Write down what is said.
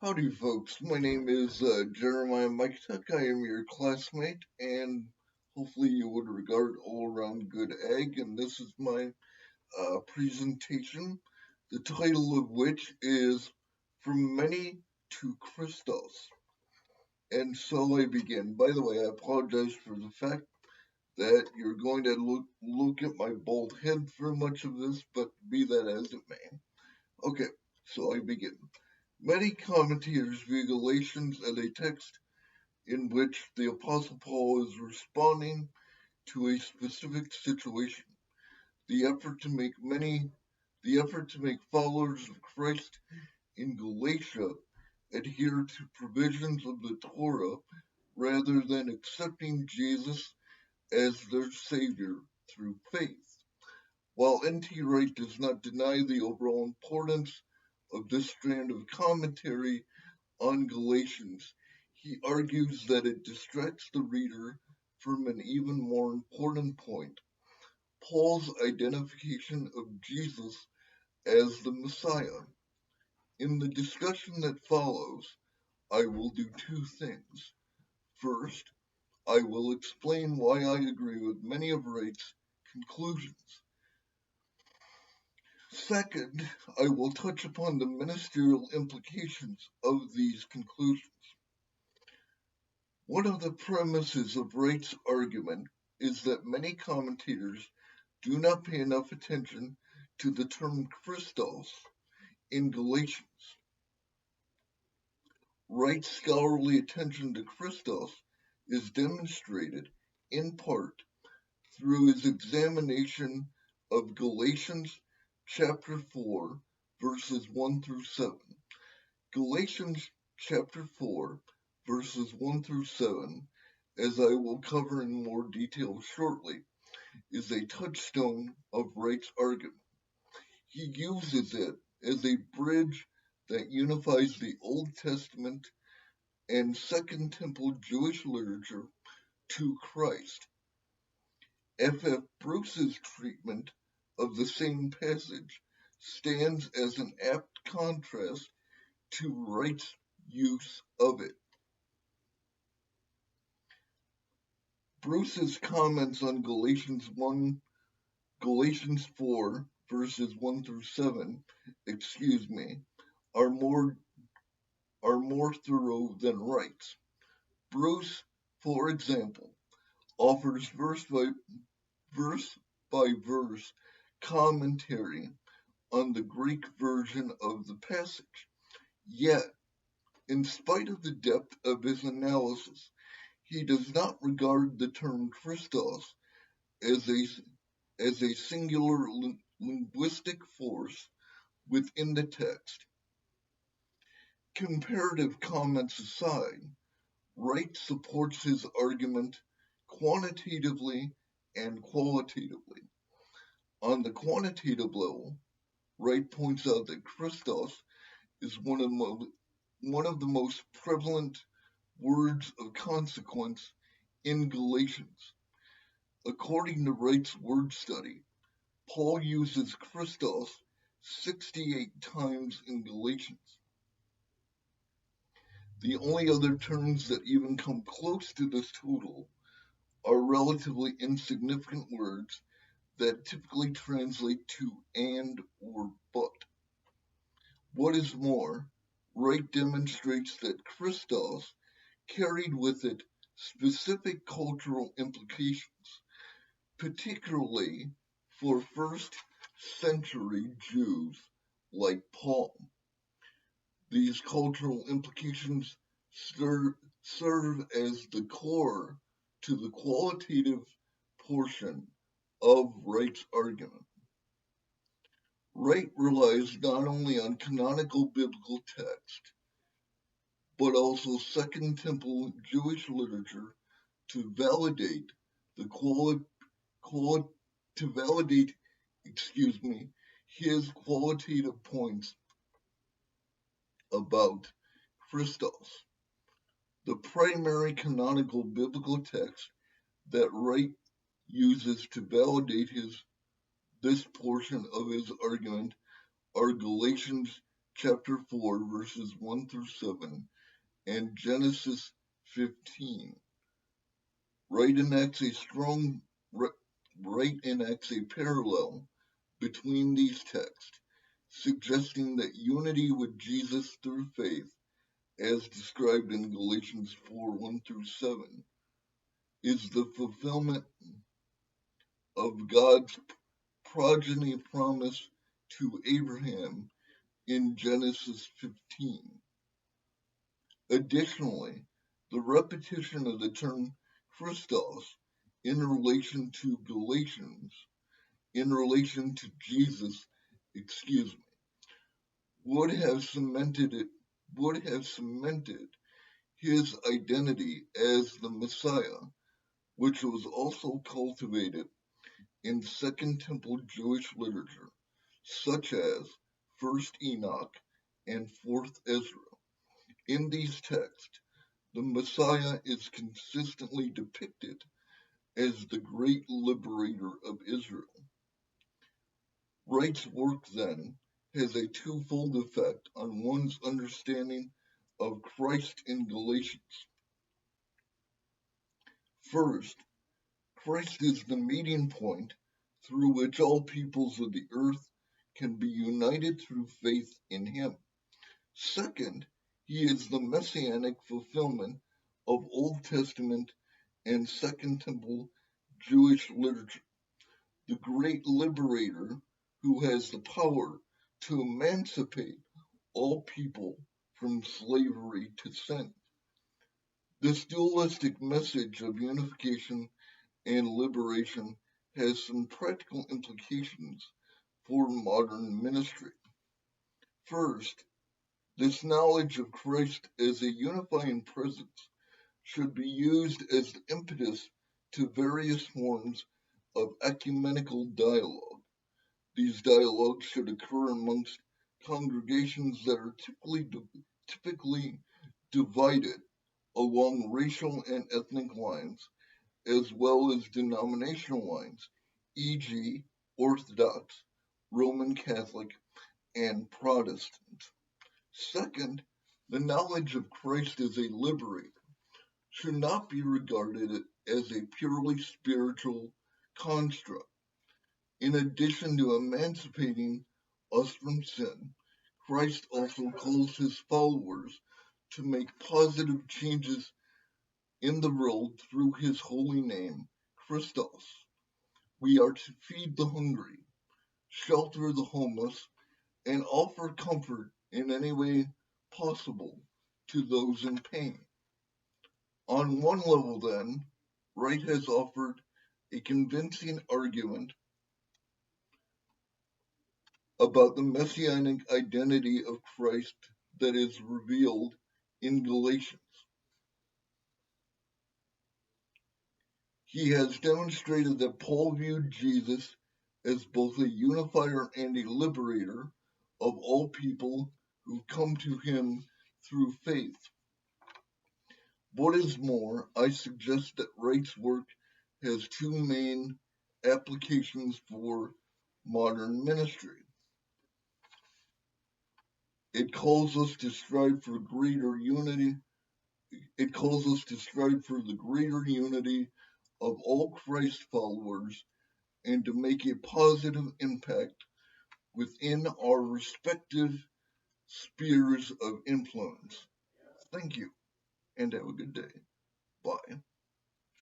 Howdy, folks. My name is Jeremiah Mike Tuck. I am your classmate, and hopefully you would regard all around good egg. And this is my presentation, the title of which is From Many to Christos. And so I begin. By the way, I apologize for the fact that you're going to look at my bald head for much of this, but be that as it may. Okay, so I begin. Many commentators view Galatians as a text in which the Apostle Paul is responding to a specific situation. The effort to make followers of Christ in Galatia adhere to provisions of the Torah rather than accepting Jesus as their Savior through faith. While N.T. Wright does not deny the overall importance of this strand of commentary on Galatians, he argues that it distracts the reader from an even more important point: Paul's identification of Jesus as the Messiah. In the discussion that follows, I will do two things. First, I will explain why I agree with many of Wright's conclusions. Second, I will touch upon the ministerial implications of these conclusions. One of the premises of Wright's argument is that many commentators do not pay enough attention to the term Christos in Galatians. Wright's scholarly attention to Christos is demonstrated, in part, through his examination of Galatians chapter 4, verses 1 through 7. Galatians chapter 4, verses 1 through 7, as I will cover in more detail shortly, is a touchstone of Wright's argument. He uses it as a bridge that unifies the Old Testament and Second Temple Jewish literature to Christ. F. Bruce's treatment of the same passage stands as an apt contrast to Wright's use of it. Bruce's comments on Galatians 4, verses 1 through 7, are more thorough than Wright's. Bruce, for example, offers verse by verse commentary on the Greek version of the passage. Yet, in spite of the depth of his analysis, he does not regard the term Christos as a singular linguistic force within the text. Comparative comments aside, Wright supports his argument quantitatively and qualitatively. On the quantitative level, Wright points out that Christos is one of the most prevalent words of consequence in Galatians. According to Wright's word study, Paul uses Christos 68 times in Galatians. The only other terms that even come close to this total are relatively insignificant words that typically translate to and or but. What is more, Wright demonstrates that Christos carried with it specific cultural implications, particularly for first century Jews like Paul. These cultural implications serve as the core to the qualitative portion of Wright's argument. Wright relies not only on canonical biblical text, but also Second Temple Jewish literature to validate his qualitative points about Christos. The primary canonical biblical text that Wright uses to validate this portion of his argument are Galatians chapter 4, verses 1 through 7, and Genesis 15. Wright enacts a parallel between these texts, suggesting that unity with Jesus through faith, as described in Galatians 4, 1 through 7, is the fulfillment of God's progeny promise to Abraham in Genesis 15. Additionally, the repetition of the term Christos in relation to Jesus, would have cemented his identity as the Messiah, which was also cultivated in Second Temple Jewish literature, such as First Enoch and Fourth Ezra. In these texts, the Messiah is consistently depicted as the great liberator of Israel. Wright's work, then, has a twofold effect on one's understanding of Christ in Galatians. First, Christ is the meeting point through which all peoples of the earth can be united through faith in him. Second, he is the messianic fulfillment of Old Testament and Second Temple Jewish literature, the great liberator who has the power to emancipate all people from slavery to sin. This dualistic message of unification and liberation has some practical implications for modern ministry. First, this knowledge of Christ as a unifying presence should be used as the impetus to various forms of ecumenical dialogue. These dialogues should occur amongst congregations that are typically divided along racial and ethnic lines, as well as denominational lines, e.g., Orthodox, Roman Catholic, and Protestant. Second, the knowledge of Christ as a liberator should not be regarded as a purely spiritual construct. In addition to emancipating us from sin, Christ also calls his followers to make positive changes in the world through his holy name, Christos. We are to feed the hungry, shelter the homeless, and offer comfort in any way possible to those in pain. On one level, then, Wright has offered a convincing argument about the messianic identity of Christ that is revealed in Galatians. He has demonstrated that Paul viewed Jesus as both a unifier and a liberator of all people who come to him through faith. What is more, I suggest that Wright's work has two main applications for modern ministry. It calls us to strive for greater unity. It calls us to strive for the greater unity of all Christ followers and to make a positive impact within our respective spheres of influence. Thank you, and have a good day. Bye.